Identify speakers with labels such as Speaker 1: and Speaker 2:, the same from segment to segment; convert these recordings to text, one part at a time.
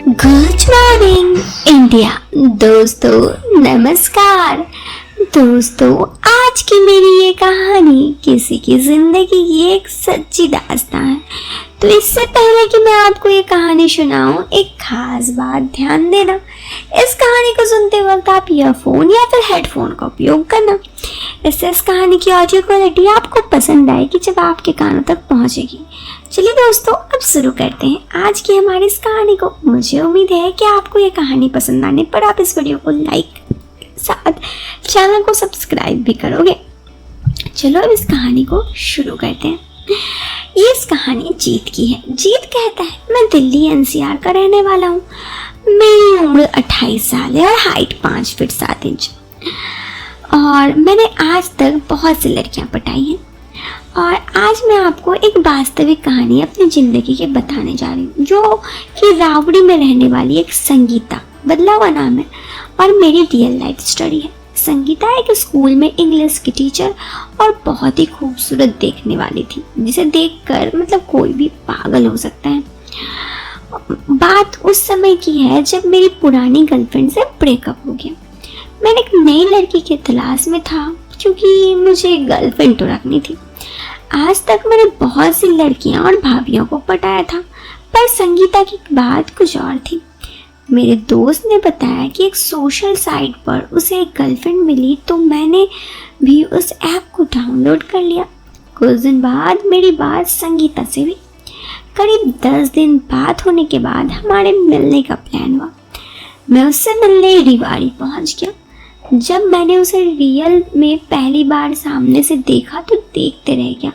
Speaker 1: Good morning India. दोस्तों नमस्कार। दोस्तों आज की मेरी ये कहानी किसी की जिंदगी की एक सच्ची दास्तान है। तो इससे पहले कि मैं आपको ये कहानी सुनाऊं, एक खास बात ध्यान देना। इस कहानी को सुनते वक्त आप ईयरफोन या फिर हेडफोन का उपयोग करना। इससे इस कहानी की ऑडियो क्वालिटी आपको पसंद आएगी जब आपके कानों तक पहुंचेगी। चलिए दोस्तों अब शुरू करते हैं आज की हमारी इस कहानी को। मुझे उम्मीद है कि आपको ये कहानी पसंद आने पर आप इस वीडियो को लाइक साथ चैनल को सब्सक्राइब भी करोगे। चलो अब इस कहानी को शुरू करते हैं। ये इस कहानी जीत की है। जीत कहता है, मैं दिल्ली एनसीआर का रहने वाला हूँ। मेरी उम्र 28 साल है और हाइट 5 फीट 7 इंच। और मैंने आज तक बहुत सी लड़कियां पटाई हैं। और आज मैं आपको एक वास्तविक कहानी अपनी ज़िंदगी के बताने जा रही हूँ, जो कि रावड़ी में रहने वाली एक संगीता, बदला हुआ नाम है, और मेरी रियल लाइफ स्टोरी है। संगीता एक स्कूल में इंग्लिश की टीचर और बहुत ही खूबसूरत देखने वाली थी, जिसे देखकर मतलब कोई भी पागल हो सकता है। बात उस समय की है जब मेरी पुरानी गर्लफ्रेंड से ब्रेकअप हो गया। मैंने एक नई लड़की की तलाश में था, क्योंकि मुझे गर्लफ्रेंड तो रखनी थी। आज तक मैंने बहुत सी लड़कियां और भाभियों को पटाया था, पर संगीता की बात कुछ और थी। मेरे दोस्त ने बताया कि एक सोशल साइट पर उसे एक गर्लफ्रेंड मिली, तो मैंने भी उस ऐप को डाउनलोड कर लिया। कुछ दिन बाद मेरी बात संगीता से हुई। करीब 10 दिन बात होने के बाद हमारे मिलने का प्लान हुआ। मैं उससे मिलने रेवाड़ी पहुंच गया। जब मैंने उसे रियल में पहली बार सामने से देखा तो देखते रह गया।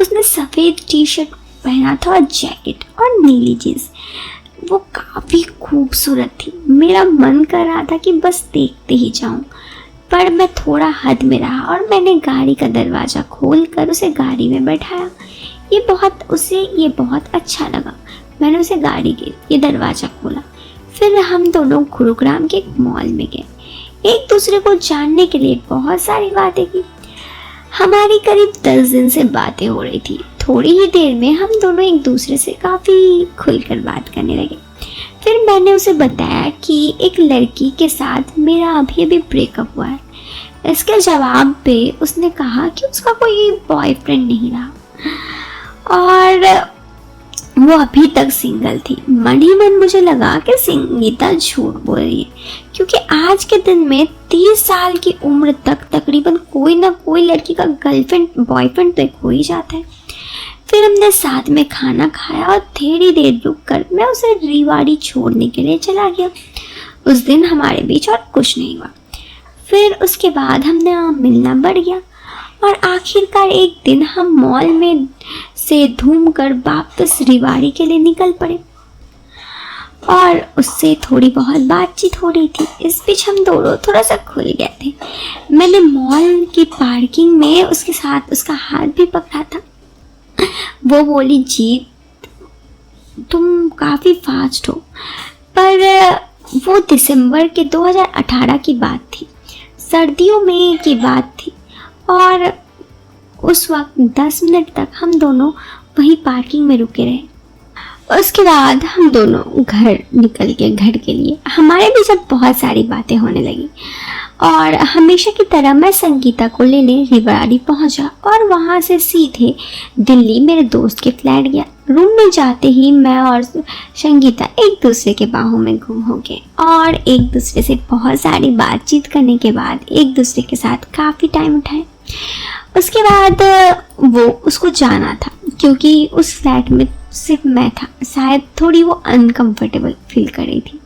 Speaker 1: उसने सफ़ेद टी शर्ट पहना था और जैकेट और नीली जींस। वो काफ़ी खूबसूरत थी। मेरा मन कर रहा था कि बस देखते ही जाऊं, पर मैं थोड़ा हद में रहा और मैंने गाड़ी का दरवाज़ा खोलकर उसे गाड़ी में बैठाया। ये बहुत अच्छा लगा। मैंने उसे गाड़ी के ये दरवाज़ा खोला। फिर हम दोनों गुरुग्राम के एक मॉल में गए। एक दूसरे को जानने के लिए बहुत सारी बातें की। हमारी करीब 10 दिन से बातें हो रही थी। थोड़ी ही देर में हम दोनों एक दूसरे से काफ़ी खुलकर बात करने लगे। फिर मैंने उसे बताया कि एक लड़की के साथ मेरा अभी ब्रेकअप हुआ है। इसके जवाब पे उसने कहा कि उसका कोई बॉयफ्रेंड नहीं रहा और वो अभी तक सिंगल थी। मन ही मन मुझे लगा कि संगीता झूठ बोल रही है, क्योंकि आज के दिन में 30 साल की उम्र तक तकरीबन कोई ना कोई लड़की का गर्लफ्रेंड बॉयफ्रेंड तो हो ही जाता है। फिर हमने साथ में खाना खाया और थोड़ी देर रुककर मैं उसे रेवाड़ी छोड़ने के लिए चला गया। उस दिन हमारे बीच और कुछ नहीं हुआ। फिर उसके बाद हमने मिलना बढ़ गया और आखिरकार एक दिन हम मॉल में से घूम कर वापस रेवाड़ी के लिए निकल पड़े और उससे थोड़ी बहुत बातचीत हो रही थी। इस बीच हम दोनों थोड़ा सा खुल गए थे। मैंने मॉल की पार्किंग में उसके साथ उसका हाथ भी पकड़ा था। वो बोली, जीत तुम काफ़ी फास्ट हो। पर वो दिसंबर के 2018 की बात थी, सर्दियों में की बात थी, और उस वक्त 10 मिनट तक हम दोनों वहीं पार्किंग में रुके रहे। उसके बाद हम दोनों घर निकल गए घर के लिए। हमारे बीच अब बहुत सारी बातें होने लगी और हमेशा की तरह मैं संगीता को लेने रेवाड़ी पहुंचा और वहां से सीधे दिल्ली मेरे दोस्त के फ्लैट गया। रूम में जाते ही मैं और संगीता एक दूसरे के बाहों में गुम हो गए और एक दूसरे से बहुत सारी बातचीत करने के बाद एक दूसरे के साथ काफ़ी टाइम उठाए। उसके बाद वो उसको जाना था, क्योंकि उस फ्लैट में सिर्फ मैं था। शायद थोड़ी वो अनकंफर्टेबल फील कर रही थी।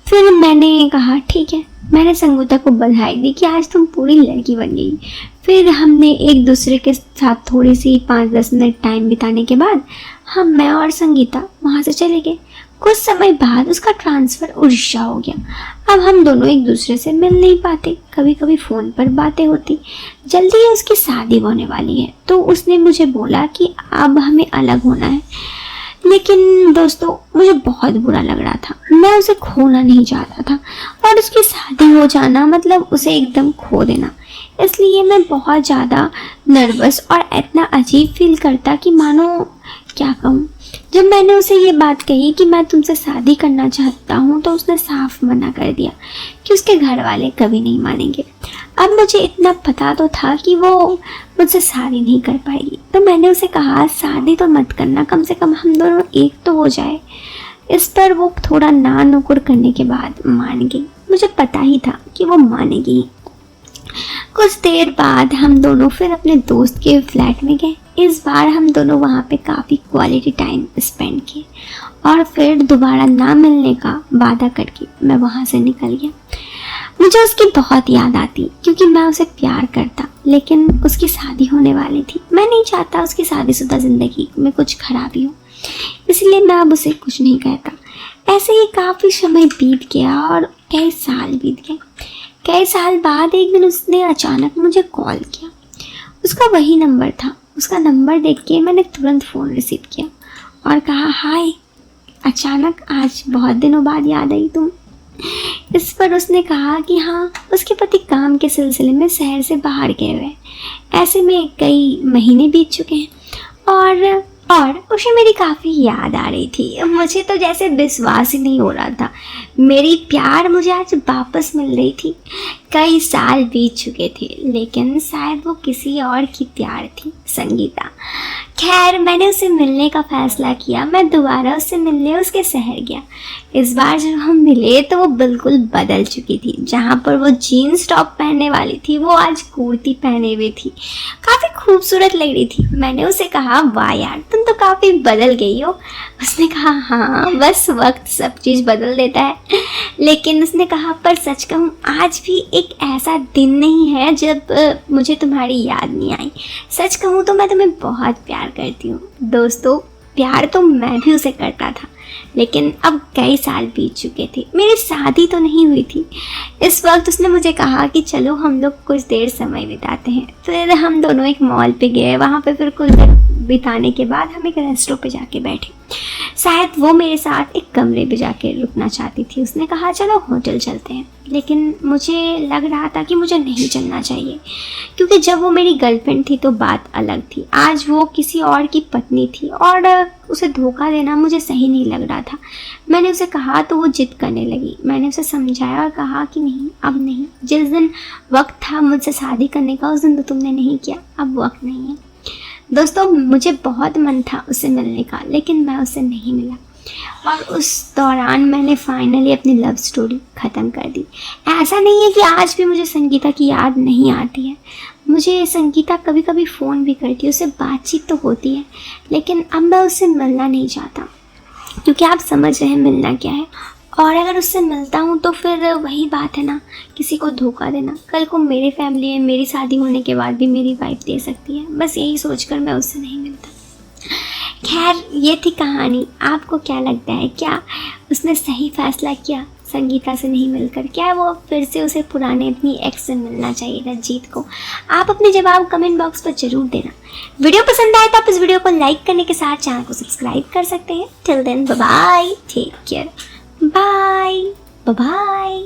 Speaker 1: फिर मैंने कहा ठीक है। मैंने संगीता को बधाई दी कि आज तुम पूरी लड़की बन गई। फिर हमने एक दूसरे के साथ थोड़ी सी 5-10 मिनट टाइम बिताने के बाद मैं और संगीता वहाँ से चले गए। कुछ समय बाद उसका ट्रांसफ़र उड़ीसा हो गया। अब हम दोनों एक दूसरे से मिल नहीं पाते, कभी कभी फ़ोन पर बातें होती। जल्दी ही उसकी शादी होने वाली है, तो उसने मुझे बोला कि अब हमें अलग होना है। लेकिन दोस्तों मुझे बहुत बुरा लग रहा था। मैं उसे खोना नहीं चाहता था और उसकी शादी हो जाना मतलब उसे एकदम खो देना। इसलिए मैं बहुत ज़्यादा नर्वस और इतना अजीब फील करता कि मानो क्या कहूँ। जब मैंने उसे ये बात कही कि मैं तुमसे शादी करना चाहता हूँ तो उसने साफ मना कर दिया कि उसके घर वाले कभी नहीं मानेंगे। अब मुझे इतना पता तो था कि वो मुझसे शादी नहीं कर पाएगी, तो मैंने उसे कहा शादी तो मत करना, कम से कम हम दोनों एक तो हो जाए। इस पर वो थोड़ा ना नुकुर करने के बाद मान गई। मुझे पता ही था कि वो मानेगी। कुछ देर बाद हम दोनों फिर अपने दोस्त के फ्लैट में गए। इस बार हम दोनों वहाँ पे काफ़ी क्वालिटी टाइम स्पेंड किए और फिर दोबारा ना मिलने का वादा करके मैं वहाँ से निकल गया। मुझे उसकी बहुत याद आती क्योंकि मैं उसे प्यार करता, लेकिन उसकी शादी होने वाली थी। मैं नहीं चाहता उसकी शादीशुदा ज़िंदगी में कुछ खराबी हो, इसलिए मैं अब उसे कुछ नहीं कहता। ऐसे ही काफ़ी समय बीत गया और कई साल बीत गए। कई साल बाद एक दिन उसने अचानक मुझे कॉल किया। उसका वही नंबर था। उसका नंबर देख के मैंने तुरंत फ़ोन रिसीव किया और कहा, हाय, अचानक आज बहुत दिनों बाद याद आई तुम। इस पर उसने कहा कि हाँ, उसके पति काम के सिलसिले में शहर से बाहर गए हुए हैं। ऐसे में कई महीने बीत चुके हैं और उसे मेरी काफ़ी याद आ रही थी। मुझे तो जैसे विश्वास ही नहीं हो रहा था, मेरी प्यार मुझे आज वापस मिल रही थी। कई साल बीत चुके थे, लेकिन शायद वो किसी और की प्यार थी, संगीता। खैर, मैंने उसे मिलने का फ़ैसला किया। मैं दोबारा उससे मिलने उसके शहर गया। इस बार जब हम मिले तो वो बिल्कुल बदल चुकी थी। जहाँ पर वो जीन्स टॉप पहनने वाली थी, वो आज कुर्ती पहने हुई थी। काफ़ी खूबसूरत लग रही थी। मैंने उसे कहा, वाह यार, तुम तो काफ़ी बदल गई हो। उसने कहा, हाँ, बस वक्त सब चीज़ बदल देता है। लेकिन उसने कहा, पर सच कहूँ, आज भी एक ऐसा दिन नहीं है जब मुझे तुम्हारी याद नहीं आई। सच कहूँ तो मैं तुम्हें बहुत प्यार करती हूँ। दोस्तों, प्यार तो मैं भी उसे करता था, लेकिन अब कई साल बीत चुके थे। मेरी शादी तो नहीं हुई थी। इस वक्त उसने मुझे कहा कि चलो हम लोग कुछ देर समय बिताते हैं। फिर हम दोनों एक मॉल पे गए। वहाँ पे फिर कुछ देर बिताने के बाद हम एक रेस्टोरेंट पे जाके बैठे। शायद वो मेरे साथ एक कमरे पे जाके रुकना चाहती थी। उसने कहा, चलो होटल चलते हैं, लेकिन मुझे लग रहा था कि मुझे नहीं चलना चाहिए, क्योंकि जब वो मेरी गर्लफ्रेंड थी तो बात अलग थी। आज वो किसी और की पत्नी थी और उसे धोखा देना मुझे सही नहीं लग रहा था। मैंने उसे कहा तो वो जिद करने लगी। मैंने उसे समझाया और कहा कि नहीं, अब नहीं। जिस दिन वक्त था मुझसे शादी करने का, उस दिन तो तुमने नहीं किया, अब वक्त नहीं है। दोस्तों, मुझे बहुत मन था उससे मिलने का, लेकिन मैं उससे नहीं मिला और उस दौरान मैंने फाइनली अपनी लव स्टोरी ख़त्म कर दी। ऐसा नहीं है कि आज भी मुझे संगीता की याद नहीं आती है। मुझे संगीता कभी कभी फ़ोन भी करती है, उससे बातचीत तो होती है, लेकिन अब मैं उससे मिलना नहीं चाहता, क्योंकि आप समझ रहे हैं मिलना क्या है। और अगर उससे मिलता हूँ तो फिर वही बात है ना, किसी को धोखा देना। कल को मेरे फैमिली में मेरी शादी होने के बाद भी मेरी वाइफ दे सकती है। बस यही सोचकर मैं उससे नहीं मिलता। खैर, ये थी कहानी। आपको क्या लगता है, क्या उसने सही फैसला किया संगीता से नहीं मिलकर? क्या वो फिर से उसे पुराने अपनी एक्स से मिलना चाहिए रंजीत को? आप अपने जवाब कमेंट बॉक्स पर जरूर देना। वीडियो पसंद आए तो आप इस वीडियो को लाइक करने के साथ चैनल को सब्सक्राइब कर सकते हैं। Till then, bye bye, take care, bye bye.